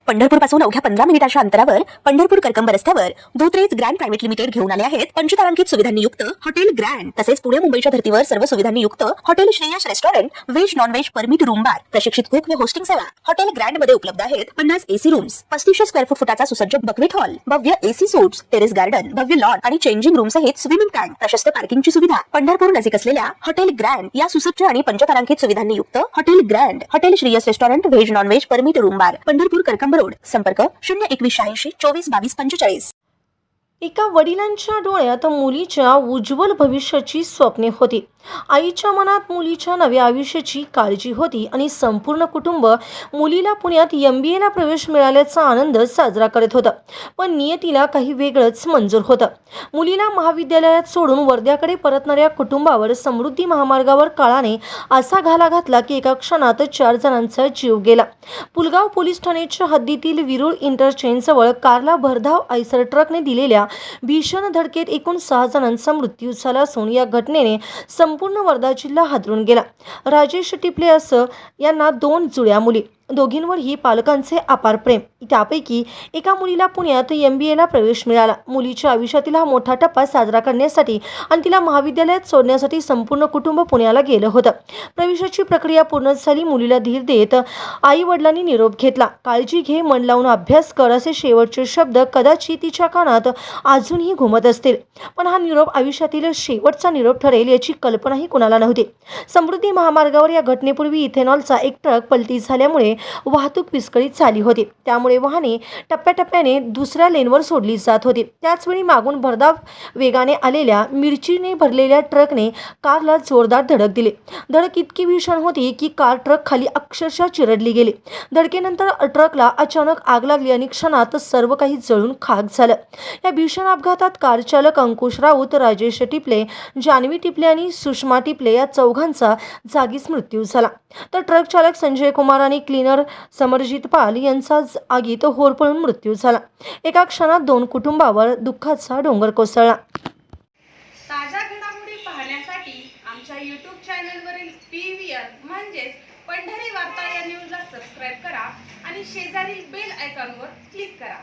पंढरपूर पासून अवघ्या 15 मिनिटांच्या अंतरावर पंढरपूर करकंब रस्त्यावर धोत्रेज ग्रँड प्रायव्हेट लिमिटेड घेऊन आले आहेत पंचतारांकित सुविधांनी युक्त हॉटेल ग्रँड। तसेच पुणे मुंबईच्या धर्तीवर सर्व सुविधांनी युक्त hotel Shreyas restaurant, veg non veg permit room बार, प्रशिक्षित कुक व होस्टिंग सेवा। हॉटेल ग्रँड मध्ये उपलब्ध आहेत 50 एसी रूम्स, 3500 स्क्वेअर फूट फुटाचा सुसज्ज बकवेट हॉल, भव्य एसी सूट्स, टेरेस गार्डन, भव्य लॉन आणि चेंजिंग रूम सहित स्विमिंग टँक, प्रशस्त पार्किंगची सुविधा। पंढरपूर नजीक असलेल्या हॉटेल ग्रँड या सुसज्ज आणि पंचतारांकित सुविधांनी युक्त hotel grand, hotel Shreyas restaurant, veg non veg permit room बार, पंढरपूर करकंब रोड। संपर्क 02180 24 22 45। एका वडिलांच्या डोळ्यात मुलीच्या उज्ज्वल भविष्याची स्वप्ने होती। आईच्या मनात मुलीच्या नव्या आयुष्याची काळजी होती आणि संपूर्ण कुटुंब मुलीला पुण्यात MBA ला प्रवेश मिळाल्याचा आनंद साजरा करत होतं। पण नियतीला काही वेगळंच मंजूर होतं। मुलीला महाविद्यालयात सोडून वर्ध्याकडे परतणाऱ्या कुटुंबावर समृद्धी महामार्गावर काळाने असा घाला घातला की एका क्षणात 4 जणांचा जीव गेला। पुलगाव पोलीस ठाण्याच्या हद्दीतील विरुळ इंटरचेंज जवळ कारला भरधाव आयसर ट्रकने दिलेल्या भीषण धडकेत एकूण 6 जणांचा मृत्यू झाला असून या घटनेने संपूर्ण वर्धा जिल्हा हादरून गेला। राजेश टिपलेस यांना 2 जुळ्या मुली, दोघींवरही पालकांचे अपार प्रेम। त्यापैकी एका मुलीला पुण्यात MBA ला प्रवेश मिळाला। मुलीच्या आयुष्यातील हा मोठा टप्पा साजरा करण्यासाठी आणि तिला महाविद्यालयात सोडण्यासाठी संपूर्ण कुटुंब पुण्याला गेलं होतं। प्रवेशाची प्रक्रिया पूर्ण झाली। मुलीला धीर देत आई वडिलांनी निरोप घेतला। काळजी घे, मन लावून अभ्यास कर, असे शेवटचे शब्द कदाचित तिच्या कानात अजूनही घुमत असतील। पण हा निरोप आयुष्यातील शेवटचा निरोप ठरेल याची कल्पनाही कुणाला नव्हती। समृद्धी महामार्गावर या घटनेपूर्वी इथेनॉलचा एक ट्रक पलटी झाल्यामुळे वाहतूक विस्कळीत झाली होती। त्यामुळे वाहने टप्प्याटप्प्याने दुसऱ्या लेनवर सोडली जात होती। त्याचवेळी मागून भरधाव वेगाने आलेल्या मिरचीने भरलेल्या ट्रकने कारला जोरदार धडक दिली। धडक इतकी भीषण होती की कार ट्रक खाली अक्षरशः चिरडली गेली। धडकेनंतर ट्रकला अचानक आग लागली आणि क्षणात सर्व काही जळून खाक झालं। या भीषण अपघातात कार चालक अंकुश राऊत, राजेश टिपले, जान्हवी टिपले आणि सुषमा टिपले या चौघांचा जागीच मृत्यू झाला। तर ट्रक चालक संजय कुमार आणि क्लीनर समरजित पाल यांचा आगीत होरपळून मृत्यू झाला। एका क्षणात 2 कुटुंबावर दुःखाचा डोंगर कोसळला। ताज्या घडामोडी पाहण्यासाठी आमच्या YouTube चॅनलवरील PVR म्हणजेच पंढरी वार्ता या न्यूजला सबस्क्राइब करा आणि शेजारील बेल आयकॉनवर क्लिक करा।